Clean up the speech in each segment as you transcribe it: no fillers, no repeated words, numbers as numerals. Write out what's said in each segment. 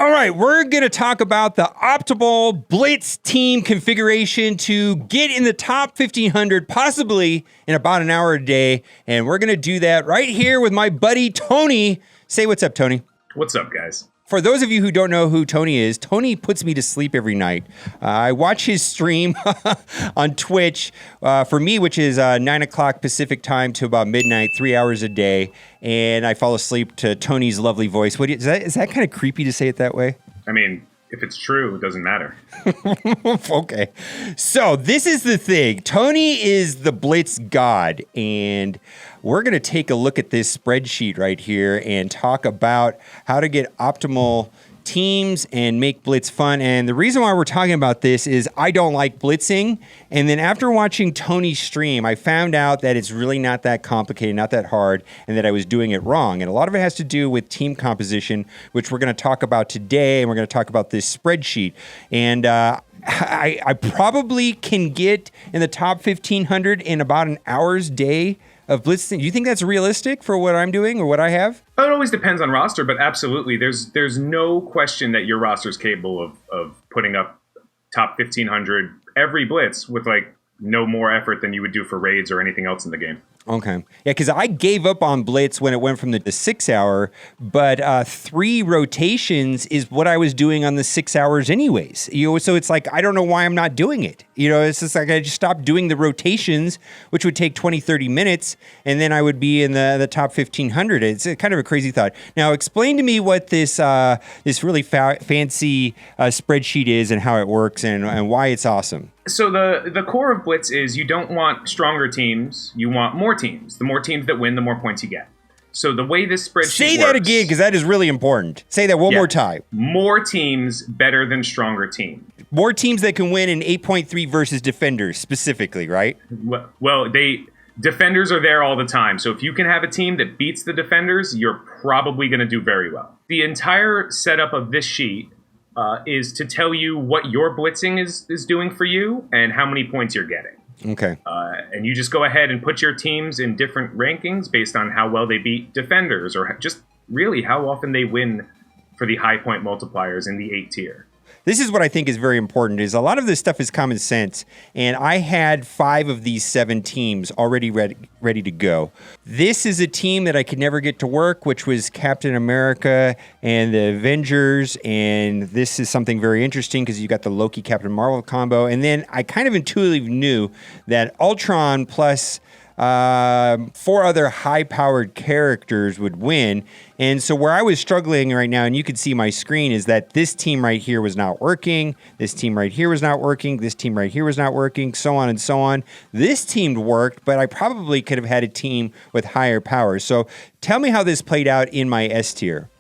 All right, we're going to talk about the optimal blitz team configuration to get in the top 1,500, possibly in about an hour a day. And we're going to do that right here with my buddy, Tony. Say what's up, Tony. What's up, guys? For those of you who don't know who Tony is, Tony puts me to sleep every night. I watch his stream on Twitch for me, which is 9 o'clock Pacific time to about midnight, 3 hours a day. And I fall asleep to Tony's lovely voice. Is that kind of creepy to say it that way? I mean, if it's true, it doesn't matter. Okay. So this is the thing. Tony is the blitz god, and we're going to take a look at this spreadsheet right here and talk about how to get optimal teams and make blitz fun. And the reason why we're talking about this is I don't like blitzing. And then after watching Tony's stream, I found out that it's really not that complicated, not that hard, and that I was doing it wrong. And a lot of it has to do with team composition, which we're going to talk about today. And we're going to talk about this spreadsheet. And I probably can get in the top 1,500 in about an hour's day of blitzing. Do you think that's realistic for what I'm doing or what I have? It always depends on roster, but absolutely. There's no question that your roster is capable of putting up top 1,500 every blitz with like no more effort than you would do for raids or anything else in the game. Okay. Yeah, because I gave up on blitz when it went from the 6 hour, but 3 rotations is what I was doing on the 6 hours anyways. So it's like, I don't know why I'm not doing it. It's just like I just stopped doing the rotations, which would take 20, 30 minutes, and then I would be in the top 1,500. It's kind of a crazy thought. Now, explain to me what this really fancy spreadsheet is and how it works and why it's awesome. So the core of blitz is you don't want stronger teams, you want more teams. The more teams that win, the more points you get. So the way this spreadsheet Say that works, again, because that is really important. Say that one more time. More teams better than stronger teams. More teams that can win in 8.3 versus defenders specifically, right? Well, defenders are there all the time. So if you can have a team that beats the defenders, you're probably going to do very well. The entire setup of this sheet is to tell you what your blitzing is doing for you and how many points you're getting. Okay. And you just go ahead and put your teams in different rankings based on how well they beat defenders or just really how often they win for the high point multipliers in the 8 tier. This is what I think is very important, is a lot of this stuff is common sense, and I had 5 of these 7 teams already ready to go. This is a team that I could never get to work, which was Captain America and the Avengers, and this is something very interesting because you got the Loki Captain Marvel combo, and then I kind of intuitively knew that Ultron plus 4 other high-powered characters would win. And so where I was struggling right now, and you can see my screen, is that this team right here was not working. This team right here was not working. This team right here was not working, so on and so on. This team worked, but I probably could have had a team with higher power. So tell me how this played out in my S tier.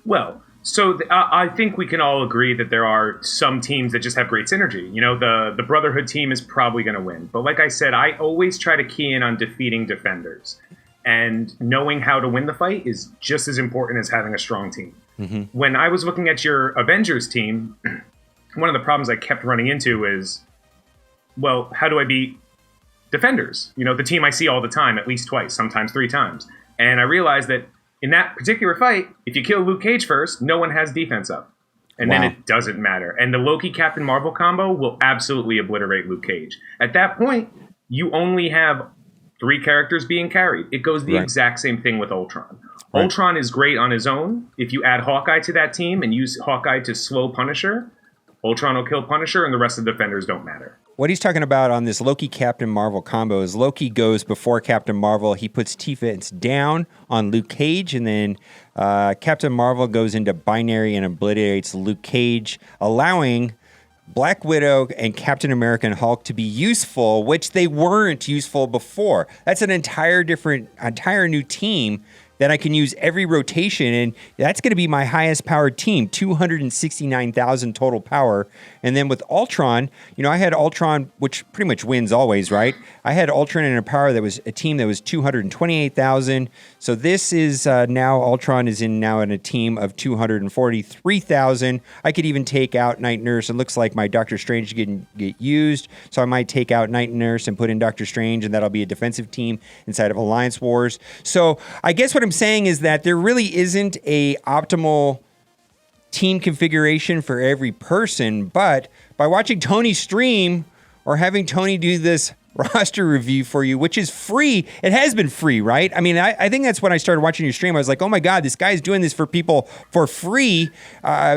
Well, so I think we can all agree that there are some teams that just have great synergy. The Brotherhood team is probably going to win. But like I said, I always try to key in on defeating defenders. And knowing how to win the fight is just as important as having a strong team. Mm-hmm. When I was looking at your Avengers team, one of the problems I kept running into is, well, how do I beat defenders? The team I see all the time, at least twice, sometimes 3 times. And I realized that in that particular fight, if you kill Luke Cage first, no one has defense up. And then it doesn't matter. And the Loki Captain Marvel combo will absolutely obliterate Luke Cage. At that point, you only have 3 characters being carried. It goes the exact same thing with Ultron. Right. Ultron is great on his own. If you add Hawkeye to that team and use Hawkeye to slow Punisher, Ultron will kill Punisher and the rest of the defenders don't matter. What he's talking about on this Loki Captain Marvel combo is Loki goes before Captain Marvel. He puts defense down on Luke Cage, and then Captain Marvel goes into binary and obliterates Luke Cage, allowing Black Widow and Captain America and Hulk to be useful, which they weren't useful before. That's an entire new team that I can use every rotation, and that's going to be my highest powered team, 269,000 total power. And then with Ultron, I had Ultron, which pretty much wins always, right? I had Ultron in a power that was a team that was 228,000. So this is now Ultron is in a team of 243,000. I could even take out Night Nurse. It looks like my Doctor Strange didn't get used, so I might take out Night Nurse and put in Doctor Strange, and that'll be a defensive team inside of Alliance Wars. So I guess what I'm saying is that there really isn't a optimal team configuration for every person, but by watching Tony stream or having Tony do this roster review for you, which is free. It has been free, right? I mean, I think that's when I started watching your stream. I was like, oh my God, this guy's doing this for people for free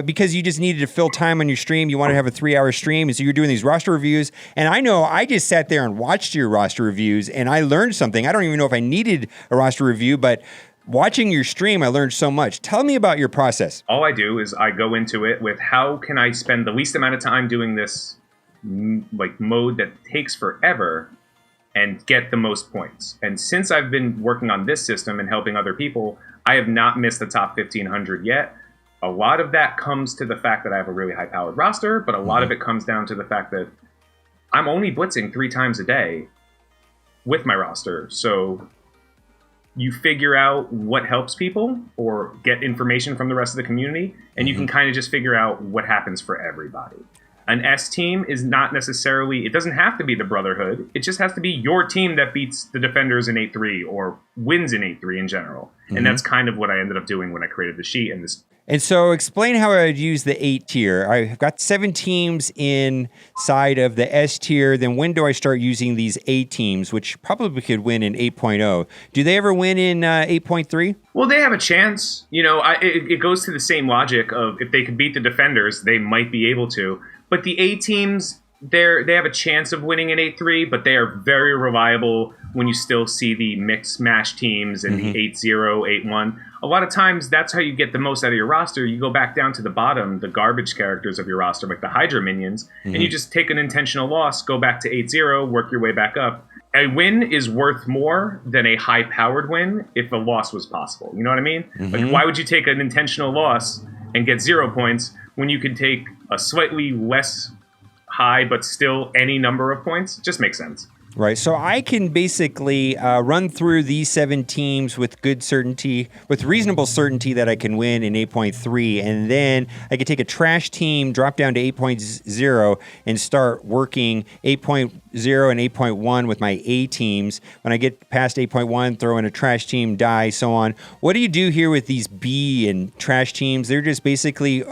because you just needed to fill time on your stream. You want to have a 3-hour stream. And so you're doing these roster reviews. And I know I just sat there and watched your roster reviews and I learned something. I don't even know if I needed a roster review, but watching your stream, I learned so much. Tell me about your process. All I do is I go into it with how can I spend the least amount of time doing this like mode that takes forever and get the most points. And since I've been working on this system and helping other people, I have not missed the top 1,500 yet. A lot of that comes to the fact that I have a really high-powered roster, but a lot of it comes down to the fact that I'm only blitzing 3 times a day with my roster. So you figure out what helps people or get information from the rest of the community, and you can kind of just figure out what happens for everybody. An S team is not necessarily, it doesn't have to be the Brotherhood. It just has to be your team that beats the Defenders in 8-3 or wins in 8-3 in general. And that's kind of what I ended up doing when I created the sheet. And so explain how I would use the 8 tier. I've got 7 teams inside of the S tier. Then when do I start using these A teams, which probably could win in 8.0? Do they ever win in 8.3? Well, they have a chance. You know, it goes to the same logic of if they could beat the Defenders, they might be able to. But the A teams, they have a chance of winning in 8-3, but they are very reliable when you still see the mixed match teams and the 8-0, 8-1. A lot of times, that's how you get the most out of your roster. You go back down to the bottom, the garbage characters of your roster, like the Hydra minions, and you just take an intentional loss, go back to 8-0, work your way back up. A win is worth more than a high-powered win if a loss was possible. You know what I mean? Like, why would you take an intentional loss and get 0 points when you can take a slightly less high but still any number of points? It just makes sense. Right. So I can basically run through these 7 teams with good certainty, with reasonable certainty that I can win in 8.3. And then I could take a trash team, drop down to 8.0, and start working 8.0 and 8.1 with my A teams. When I get past 8.1, throw in a trash team, die, so on. What do you do here with these B and trash teams? They're just basically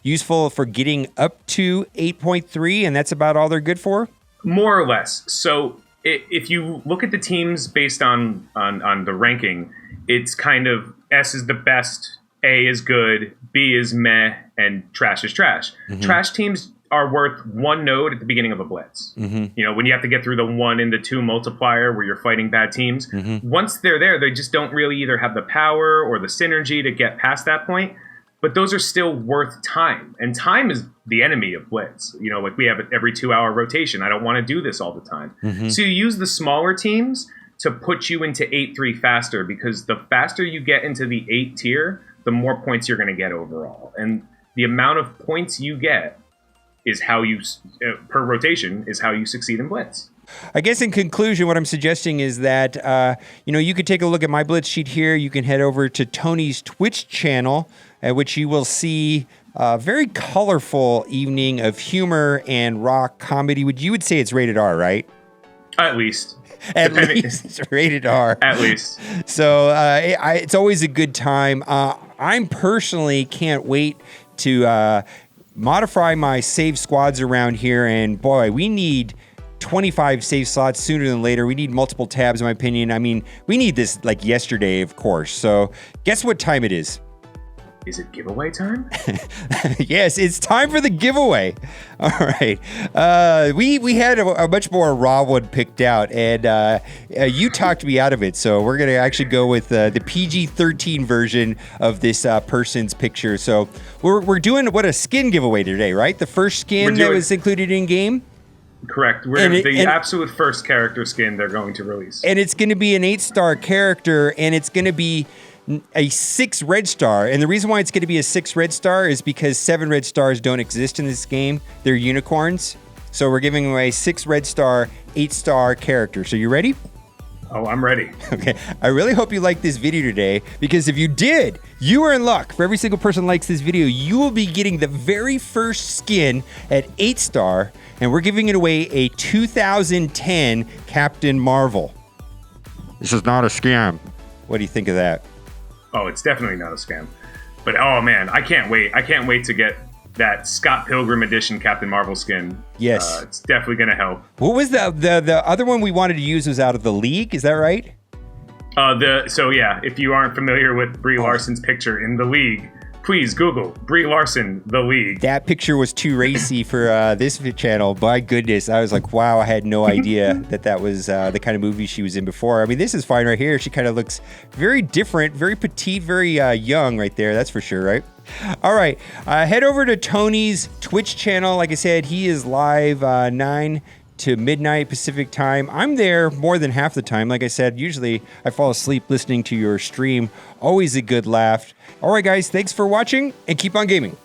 useful for getting up to 8.3, and that's about all they're good for? More or less. So if you look at the teams based on the ranking, it's kind of S is the best, A is good, B is meh, and trash is trash. Trash teams are worth 1 node at the beginning of a blitz. You know, when you have to get through the 1 and the 2 multiplier where you're fighting bad teams. Once they're there, they just don't really either have the power or the synergy to get past that point. But those are still worth time. And time is the enemy of blitz. You know, like we have every 2-hour rotation. I don't want to do this all the time. So you use the smaller teams to put you into 8-3 faster, because the faster you get into the 8 tier, the more points you're going to get overall. And the amount of points you get is how you, per rotation, is how you succeed in blitz. I guess in conclusion, what I'm suggesting is that, you could take a look at my blitz sheet here. You can head over to Tony's Twitch channel, at which you will see a very colorful evening of humor and rock comedy. You would say it's rated R, right? At least. At least it's rated R. At least. So it's always a good time. I personally can't wait to modify my save squads around here. And boy, we need 25 save slots sooner than later. We need multiple tabs, in my opinion. I mean, we need this like yesterday, of course. So guess what time it is? Is it giveaway time? Yes, it's time for the giveaway. All right. We had a much more raw one picked out, and you talked me out of it. So we're going to actually go with the PG-13 version of this person's picture. So we're doing a skin giveaway today, right? The first skin that was included in game? Correct. We're the absolute first character skin they're going to release. And it's going to be an 8-star character, and it's going to be a 6 red star. And the reason why it's going to be a 6 red star is because 7 red stars don't exist in this game. They're unicorns. So we're giving away 6 red star, 8-star character. So you ready? Oh, I'm ready. Okay. I really hope you liked this video today, because if you did, you are in luck. For every single person who likes this video, you will be getting the very first skin at 8-star, and we're giving it away a 2010 Captain Marvel. This is not a scam. What do you think of that? Oh, it's definitely not a scam. But oh man, I can't wait. I can't wait to get that Scott Pilgrim edition Captain Marvel skin. Yes. It's definitely going to help. What was the other one we wanted to use was out of the League? Is that right? So yeah, if you aren't familiar with Brie Larson's picture in the League, please Google Brie Larson, the League. That picture was too racy for this channel. My goodness, I was like, wow, I had no idea that was the kind of movie she was in before. I mean, this is fine right here. She kind of looks very different, very petite, very young right there. That's for sure, right? All right, head over to Tony's Twitch channel. Like I said, he is live 9 to midnight Pacific time. I'm there more than half the time. Like I said, usually I fall asleep listening to your stream. Always a good laugh. All right, guys, thanks for watching and keep on gaming.